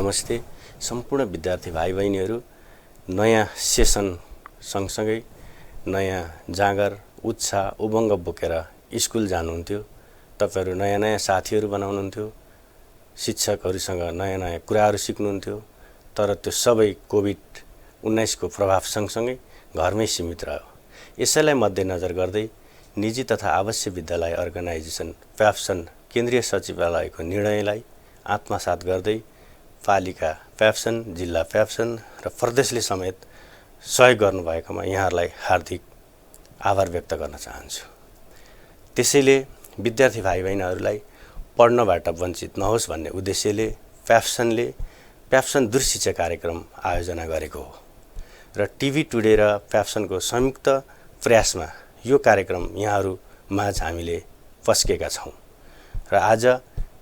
नमस्ते सम्पूर्ण विद्यार्थी भाइ बहिनीहरू। नयाँ सेसन सँगसँगै नयाँ जाँगर उत्साह उमङ्ग बोकेर स्कुल जानुहुन्थ्यो। तपाईहरु नयाँ नयाँ साथीहरू बनाउनुहुन्थ्यो, शिक्षकहरूसँग नयाँ नयाँ कुराहरू सिक्नुहुन्थ्यो। तर त्यो सबै कोभिड-19 को प्रभाव सँगसँगै घरमै सीमित रह्यो। यसैलाई मध्यनजर गर्दै निजी तथा आवासीय विद्यालय अर्गनाइजेसन प्याप्सन केन्द्रीय सचिवालयको निर्णयलाई आत्मसात गर्दै पालिका प्याप्सन, जिल्ला प्याप्सन र प्रदेशले समेत सहयोग गर्नुभएकोमा यहाँहरूलाई हार्दिक आभार व्यक्त गर्न चाहन्छु। त्यसैले विद्यार्थी भाइ बहिनीहरूलाई पढ्नबाट वञ्चित नहोस् भन्ने उद्देश्यले प्याप्सनले प्याप्सन दूरशिक्षा कार्यक्रम आयोजना गरेको हो र टिभी टुडे र प्याप्सनको संयुक्त प्रयासमा यो कार्यक्रम यहाँहरू माझ हामीले पस्केका छौं र आज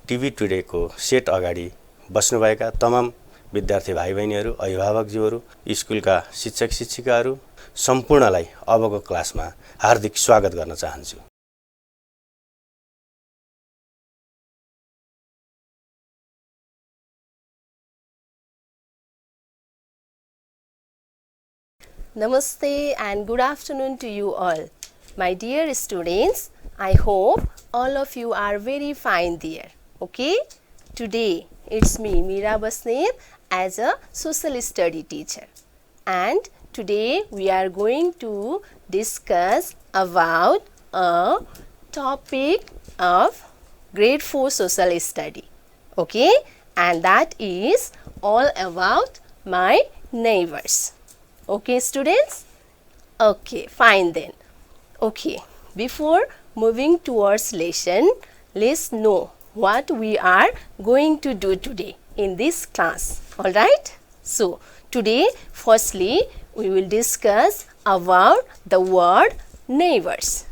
टिभी टुडेको सेट अगाडि बस्नुभएका तमाम विद्यार्थी भाइ बहिनीहरू, अभिभावकज्यूहरू, स्कुलका शिक्षक शिक्षिकाहरू सम्पूर्णलाई अबको क्लासमा हार्दिक स्वागत गर्न चाहन्छु। Namaste and good afternoon to you all. My dear students, I hope all of you are very fine there. Okay? Today it's me, Meera Basnev, as a social study teacher. And today we are going to discuss about a topic of grade 4 social study. Okay? And that is all about my neighbors. Okay, students? Okay, fine then. Okay, before moving towards lesson, let's know what we are going to do today in this class. Alright? So, today, firstly, we will discuss about the word neighbors.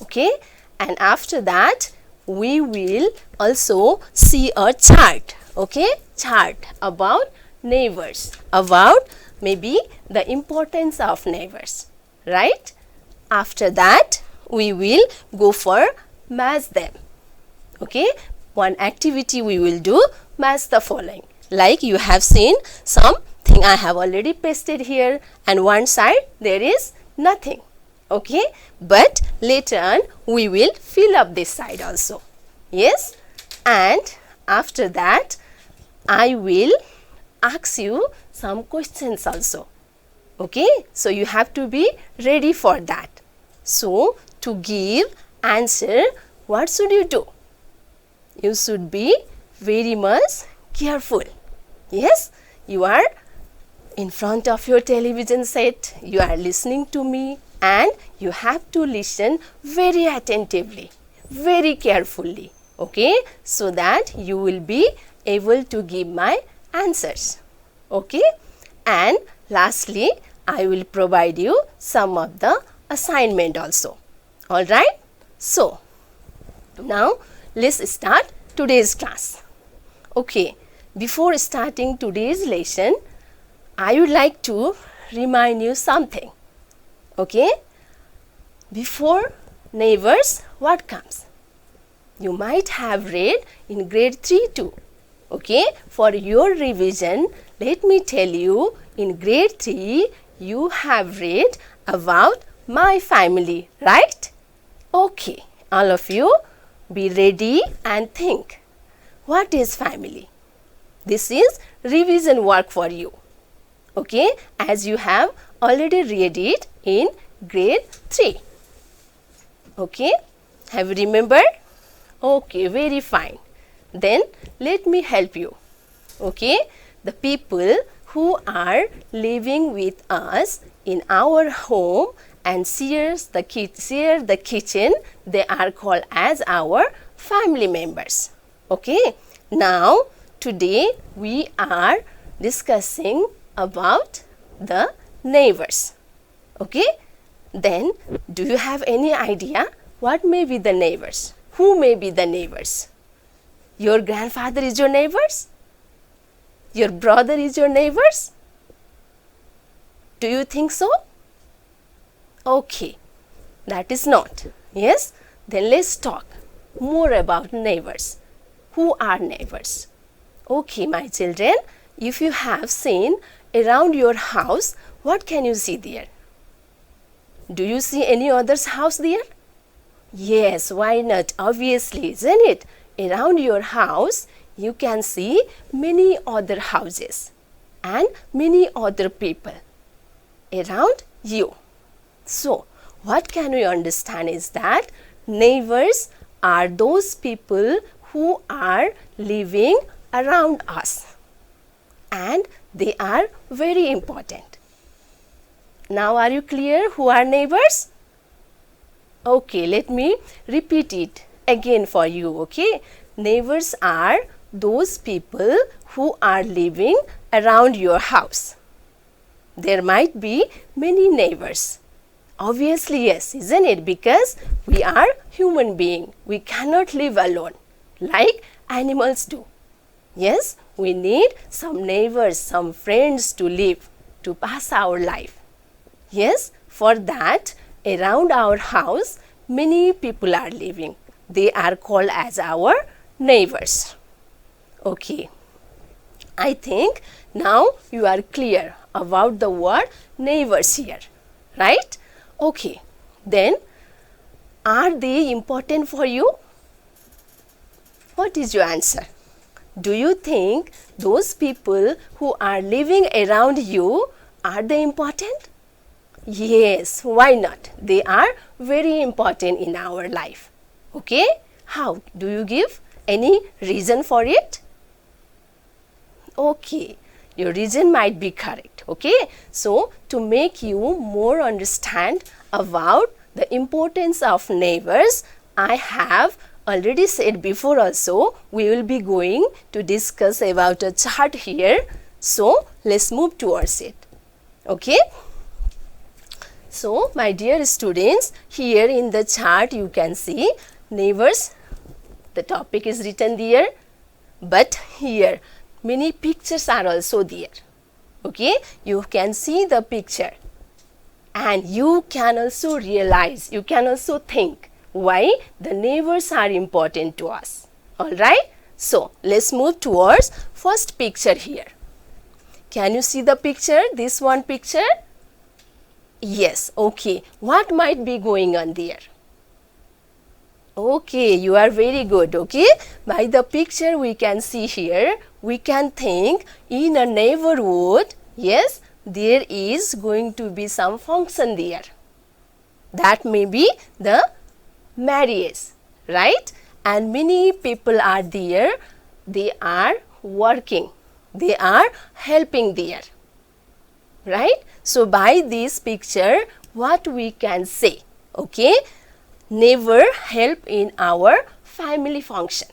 Okay? And after that, we will also see a chart. Okay? Chart about neighbors. About maybe the importance of neighbors, right? After that, we will go for match them. Okay? One activity we will do, match the following. Like you have seen something I have already pasted here, and one side there is nothing. Okay? But later on we will fill up this side also. Yes? And after that, I will ask you some questions also. Okay? So you have to be ready for that. So to give answer, what should you do? You should be very much careful. Yes? You are in front of your television set, you are listening to me, and you have to listen very attentively, very carefully. Okay? So that you will be able to give my answers. Okay? And lastly, I will provide you some of the assignment also. Alright? So, now let's start today's class. Okay, before starting today's lesson, I would like to remind you something. Okay? Before neighbors, what comes? You might have read in grade 3 too. Okay? For your revision, let me tell you, in grade 3, you have read about my family, right? Okay, all of you be ready and think. What is family? This is revision work for you. Okay, as you have already read it in grade 3. Okay, have you remembered? Okay, very fine. Then let me help you. Okay, the people who are living with us in our home and share the kitchen, they are called as our family members. Okay, now today we are discussing about the neighbors. Okay, then do you have any idea what may be the neighbors? Who may be the neighbors? Your grandfather is your neighbors? Your brother is your neighbors? Do you think so? Okay, that is not. Yes? Then let's talk more about neighbors. Who are neighbors? Okay, my children, if you have seen around your house, what can you see there? Do you see any other's house there? Yes, why not? Obviously, isn't it? Around your house, you can see many other houses and many other people around you. So, what can we understand is that neighbors are those people who are living around us, and they are very important. Now, are you clear who are neighbors? Okay, let me repeat it again for you, okay? Neighbors are those people who are living around your house. There might be many neighbors. Obviously, yes, isn't it? Because we are human beings. We cannot live alone like animals do. Yes, we need some neighbors, some friends to live, to pass our life. Yes, for that, around our house, many people are living. They are called as our neighbors. Okay, I think now you are clear about the word neighbors here, right? Okay, then are they important for you? What is your answer? Do you think those people who are living around you, are they important? Yes, why not? They are very important in our life. Okay, how? Do you give any reason for it? Okay, your reason might be correct. Okay, so to make you more understand about the importance of neighbors, I have already said before also, we will be going to discuss about a chart here. So let's move towards it. Okay. So my dear students, here in the chart you can see neighbors. The topic is written there, but here many pictures are also there. Okay, you can see the picture and you can also realize, you can also think why the neighbors are important to us. Alright, so let's move towards first picture here. Can you see the picture, this one picture? Yes, okay. What might be going on there? Okay, you are very good, okay. By the picture we can see here, we can think in a neighborhood, yes, there is going to be some function there. That may be the marriage, right? And many people are there, they are working, they are helping there, right? So by this picture, what we can say, okay, neighbor help in our family function.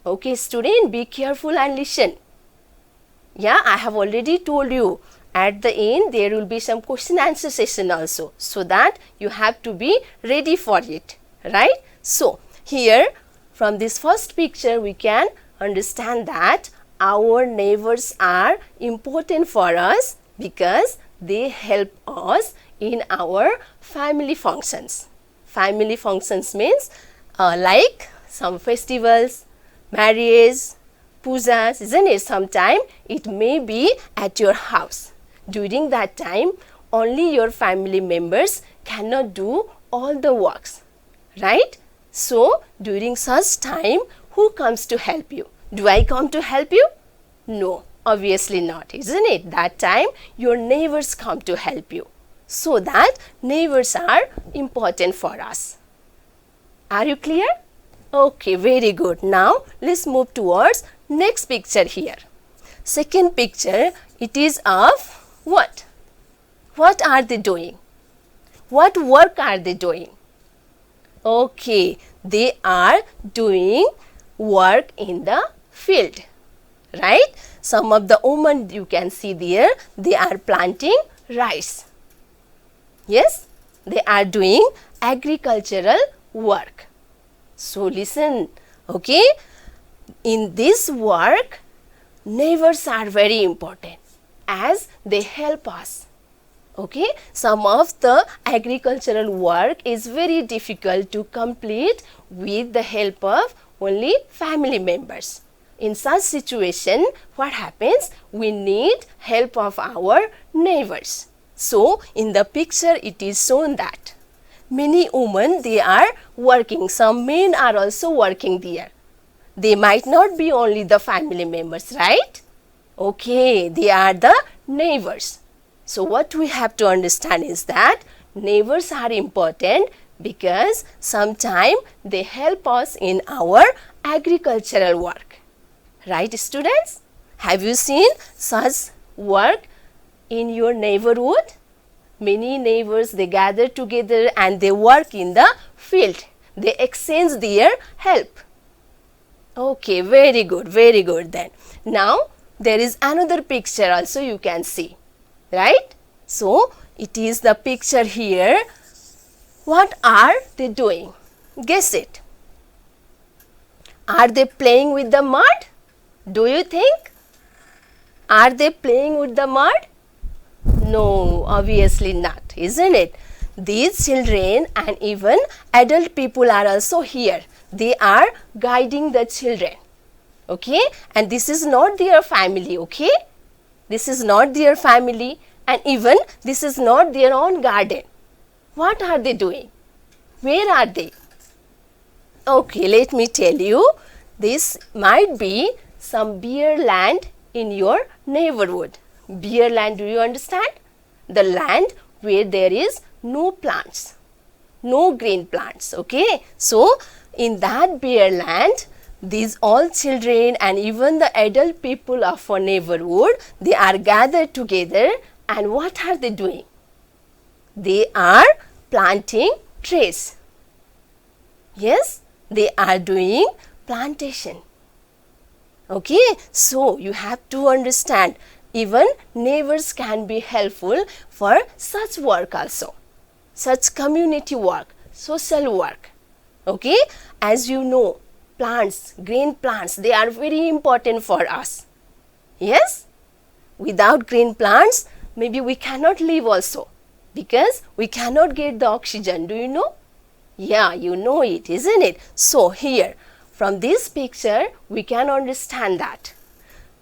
Okay, student, be careful and listen. Yeah, I have already told you at the end there will be some question answer session also, so that you have to be ready for it, right? So here from this first picture we can understand that our neighbors are important for us because they help us in our family functions. Family functions means like some festivals, marriage, pujas, isn't it? Sometime it may be at your house. During that time, only your family members cannot do all the works, right? So, during such time, who comes to help you? Do I come to help you? No, obviously not, isn't it? That time, your neighbors come to help you. So that neighbors are important for us. Are you clear? Okay, very good. Now, let's move towards next picture here. Second picture, it is of what? What are they doing? What work are they doing? Okay, they are doing work in the field, right? Some of the women you can see there, they are planting rice. Yes, they are doing agricultural work. So listen, okay, in this work, neighbors are very important as they help us. Okay, some of the agricultural work is very difficult to complete with the help of only family members. in such situation, what happens? We need help of our neighbors. So, in the picture it is shown that many women, they are working. Some men are also working there. They might not be only the family members, right? Okay, they are the neighbors. So, what we have to understand is that neighbors are important because sometimes they help us in our agricultural work. Right, students? Have you seen such work in your neighborhood? Many neighbors, they gather together and they work in the field. They exchange their help. Okay, very good then. Now, there is another picture also you can see, right? So, it is the picture here. What are they doing? Guess it. Are they playing with the mud? Do you think? Are they playing with the mud? No, obviously not, isn't it? These children and even adult people are also here. They are guiding the children. Okay? And this is not their family, okay? This is not their family and even this is not their own garden. What are they doing? Where are they? Okay, let me tell you. This might be some bare land in your neighborhood. Bare land, do you understand? The land where there is no plants, no green plants, okay? So, in that bare land, these all children and even the adult people of our neighborhood, they are gathered together and what are they doing? They are planting trees. Yes, they are doing plantation. Okay, so you have to understand even neighbors can be helpful for such work also, such community work, social work. Okay, as you know, plants, green plants, they are very important for us. Yes, without green plants, maybe we cannot live also because we cannot get the oxygen. Do you know? Yeah, you know it, isn't it? So here, from this picture, we can understand that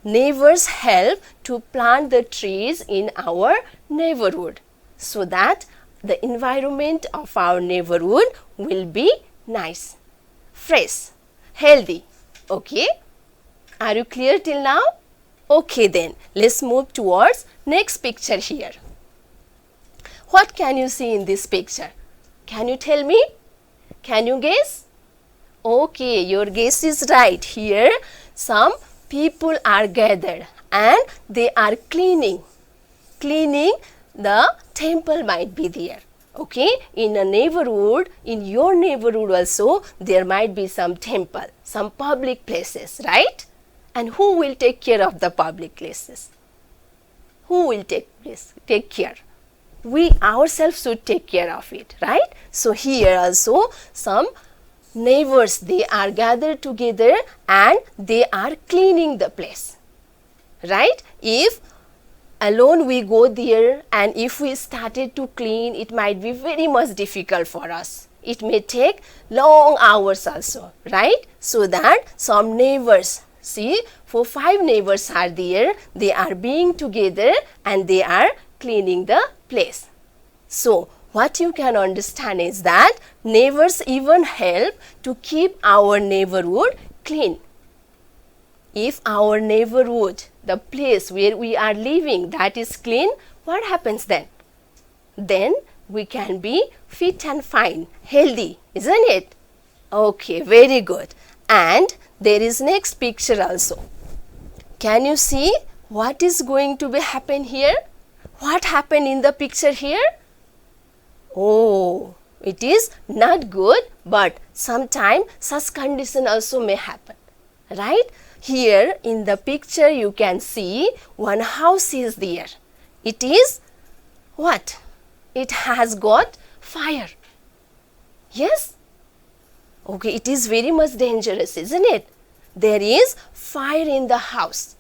neighbors help to plant the trees in our neighborhood so that the environment of our neighborhood will be nice, fresh, healthy. Okay? Are you clear till now? Okay then, let's move towards next picture here. What can you see in this picture? Can you tell me? Can you guess? Okay, your guess is right. Here, some people are gathered and they are cleaning the temple might be there. Okay, in a neighborhood, in your neighborhood also, there might be some temple, some public places, right? And who will take care of the public places? Who will take care? We ourselves should take care of it, right? So here also some neighbors, they are gathered together and they are cleaning the place, right? If alone we go there and if we started to clean, it might be very much difficult for us. It may take long hours also, right? So that some neighbors, see, 4-5 neighbors are there, they are being together and they are cleaning the place. So, what you can understand is that neighbors even help to keep our neighborhood clean. If our neighborhood, the place where we are living, that is clean, what happens then? Then we can be fit and fine, healthy, isn't it? Okay, very good. And there is next picture also. Can you see what is going to be happen here? What happened in the picture here? Oh, it is not good, but sometimes such condition also may happen, right? Here in the picture you can see one house is there. It is what? It has got fire. Yes? Okay, it is very much dangerous, isn't it? There is fire in the house,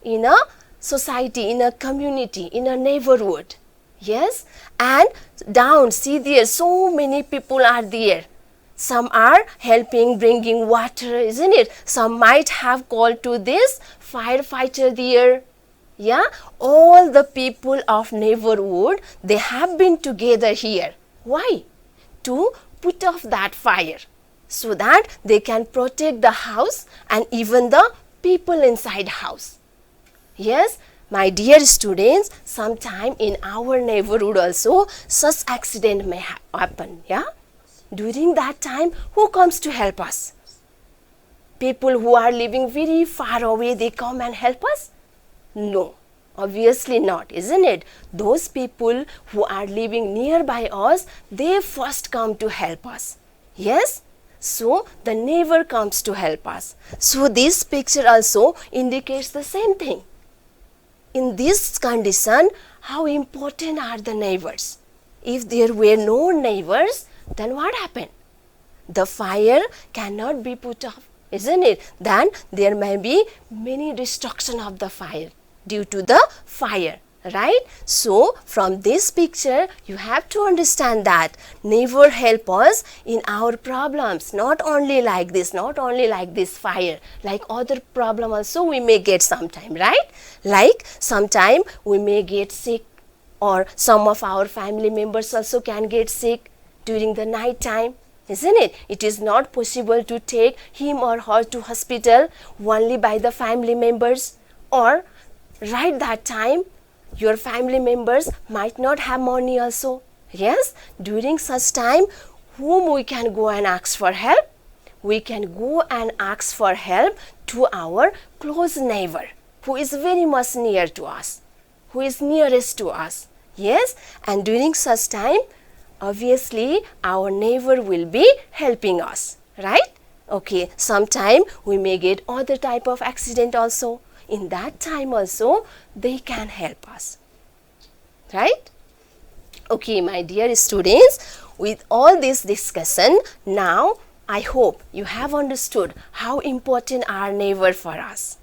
in a society, in a community, in a neighborhood. Yes, and down, see there, so many people are there. Some are helping bringing water, isn't it? Some might have called to this firefighter there. Yeah, all the people of neighborhood, they have been together here. Why? To put off that fire so that they can protect the house and even the people inside house. Yes, my dear students, sometime in our neighborhood also such accident may happen. Yeah, during that time, who comes to help us? People who are living very far away, they come and help us? No, obviously not, isn't it? Those people who are living nearby us, they first come to help us. Yes? So, the neighbor comes to help us. So, this picture also indicates the same thing. In this condition, how important are the neighbors? If there were no neighbors, then what happened? The fire cannot be put off, isn't it? Then there may be many destruction of the fire due to the fire, right? So, from this picture, you have to understand that neighbor help us in our problems, not only like this fire, like other problem also we may get sometime, right? Like sometime we may get sick, or some of our family members also can get sick during the night time, isn't it? It is not possible to take him or her to hospital only by the family members, or right that time your family members might not have money also. Yes, during such time, whom we can go and ask for help? We can go and ask for help to our close neighbor who is very much near to us, who is nearest to us. Yes, and during such time, obviously our neighbor will be helping us, right? Okay, sometime we may get other type of accident also. In that time also, they can help us, right? Okay, my dear students, with all this discussion, now I hope you have understood how important are neighbors for us.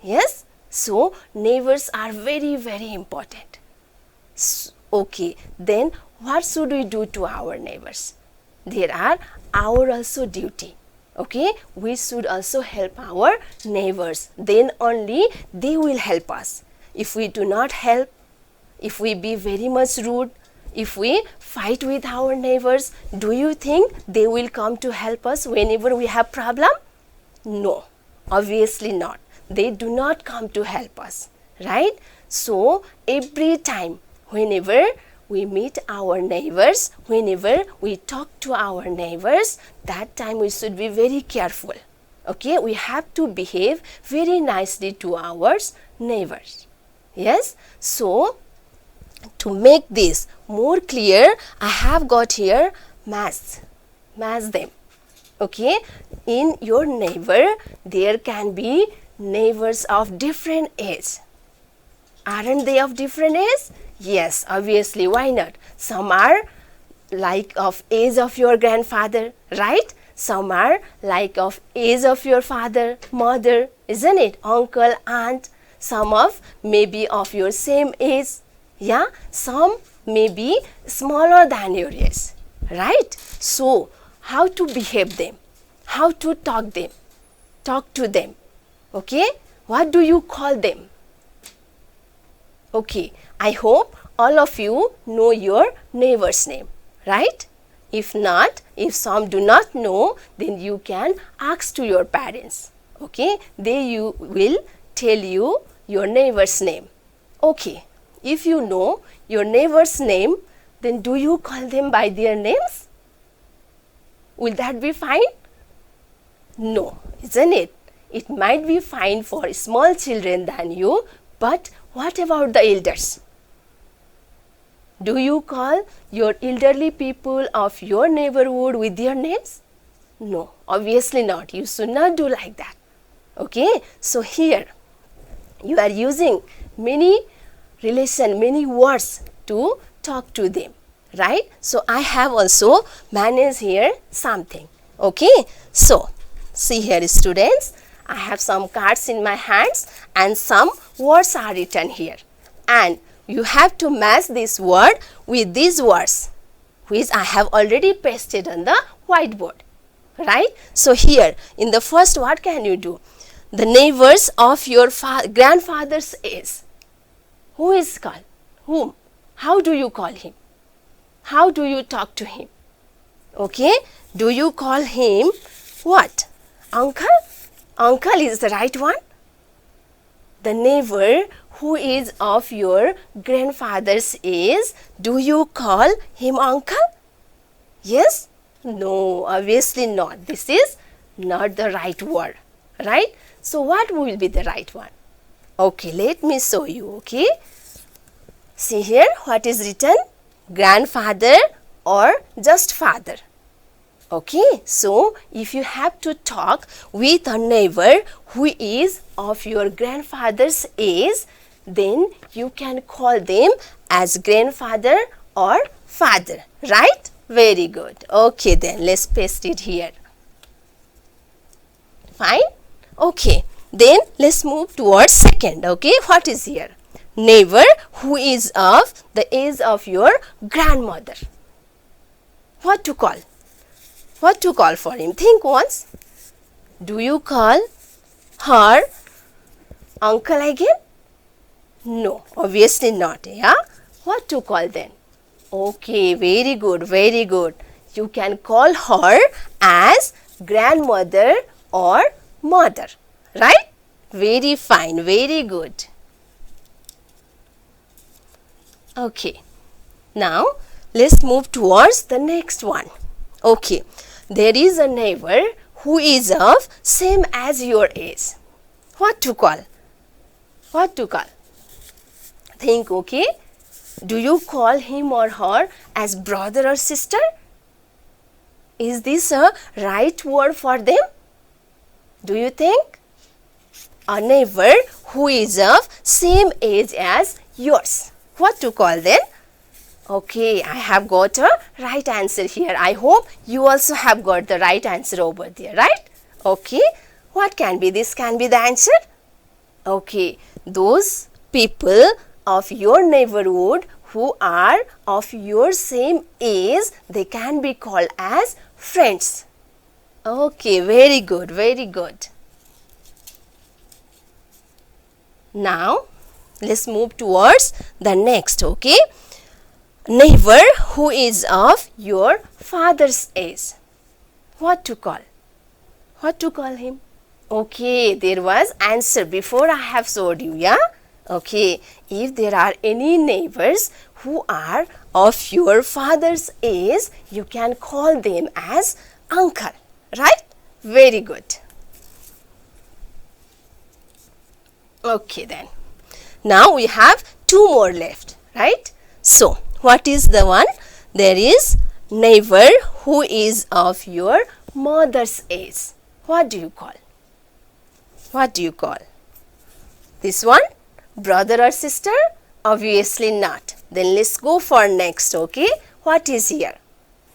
Yes, so neighbors are very, very important. Okay, then what should we do to our neighbors? There are our also duty. Okay, we should also help our neighbors. Then only they will help us. If we do not help, if we be very much rude, if we fight with our neighbors, do you think they will come to help us whenever we have problem? No, obviously not. They do not come to help us, right? So, every time, whenever we meet our neighbors, whenever we talk to our neighbors, that time we should be very careful. Okay, we have to behave very nicely to our neighbors. Yes, so to make this more clear, I have got here match them. Okay, in your neighbor, there can be neighbors of different age. Aren't they of different age? Yes, obviously, why not? Some are like of age of your grandfather, right? Some are like of age of your father, mother, isn't it? Uncle, aunt. Some of maybe of your same age. Yeah, some may be smaller than your age, right? So, how to behave them? How to talk to them? Okay, what do you call them? Okay, I hope all of you know your neighbor's name, right? If not, if some do not know, then you can ask to your parents. Okay, they will tell you your neighbor's name. Okay, if you know your neighbor's name, then do you call them by their names? Will that be fine? No, isn't it? It might be fine for small children than you, but what about the elders? Do you call your elderly people of your neighborhood with their names? No, obviously not. You should not do like that. Okay, so here you are using many words to talk to them, right? So I have also managed here something. Okay, so see here students, I have some cards in my hands and some words are written here, and you have to match this word with these words which I have already pasted on the whiteboard, right? So here in the first, what can you do? The neighbors of your grandfather's age. Who is called? Whom? How do you call him? How do you talk to him? Okay, do you call him what? Uncle? Uncle is the right one. The neighbor who is of your grandfather's age, do you call him uncle? Yes? No, obviously not. This is not the right word, right? So what will be the right one? Okay, let me show you, okay? See here, what is written? Grandfather or just father. Okay, so if you have to talk with a neighbor who is of your grandfather's age, then you can call them as grandfather or father, right? Very good. Okay, then let's paste it here. Fine? Okay, then let's move towards second. Okay, what is here? Neighbor who is of the age of your grandmother. What to call? What to call for him? Think once. Do you call her uncle again? No, obviously not. Yeah? What to call then? Okay, very good, very good. You can call her as grandmother or mother, right? Very fine, very good. Okay, now let's move towards the next one. Okay, there is a neighbor who is of same as your age. What to call? What to call? Think, okay? Do you call him or her as brother or sister? Is this a right word for them? Do you think? A neighbor who is of same age as yours. What to call then? Okay, I have got a right answer here. I hope you also have got the right answer over there, right? Okay, what can be? This can be the answer? Okay, those people of your neighborhood who are of your same age, they can be called as friends. Okay, very good, very good. Now, let's move towards the next, okay? Neighbor who is of your father's age. What to call? What to call him? Okay, there was answer before I have showed you, yeah? Okay, if there are any neighbors who are of your father's age, you can call them as uncle, right? Very good. Okay then. Now we have two more left, right? So, what is the one? There is neighbor who is of your mother's age. What do you call? What do you call? This one? Brother or sister? Obviously not. Then let's go for next, okay? What is here?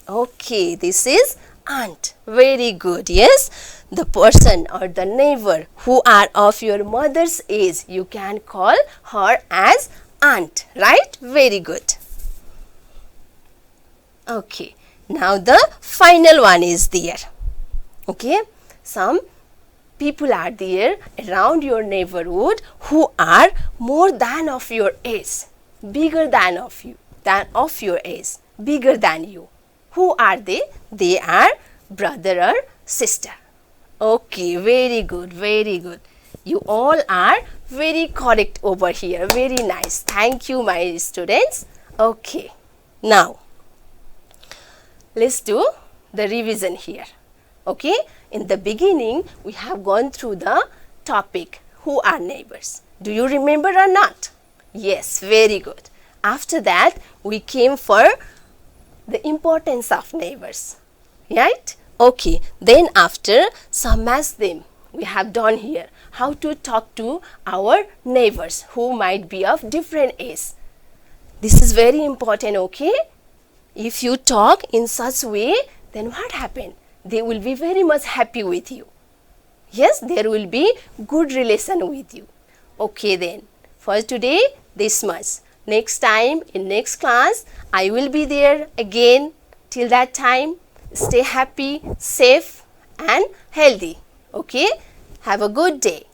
Okay, this is aunt. Very good, yes? The person or the neighbor who are of your mother's age, you can call her as aunt, right? Very good. Okay, now the final one is there. Okay, some people are there around your neighborhood who are more than of your age, bigger than of your age, bigger than you. Who are they? They are brother or sister. Okay, very good, very good. You all are very correct over here. Very nice. Thank you, my students. Okay, now let's do the revision here. Okay, in the beginning we have gone through the topic who are neighbors. Do you remember or not? Yes, very good. After that we came for the importance of neighbors, right? Okay, then after summarize them we have done here how to talk to our neighbors who might be of different age. This is very important, okay? If you talk in such way, then what happened? They will be very much happy with you. Yes, there will be good relation with you. Okay then, for today this much. Next time in next class I will be there again. Till that time, stay happy, safe and healthy. Okay, have a good day.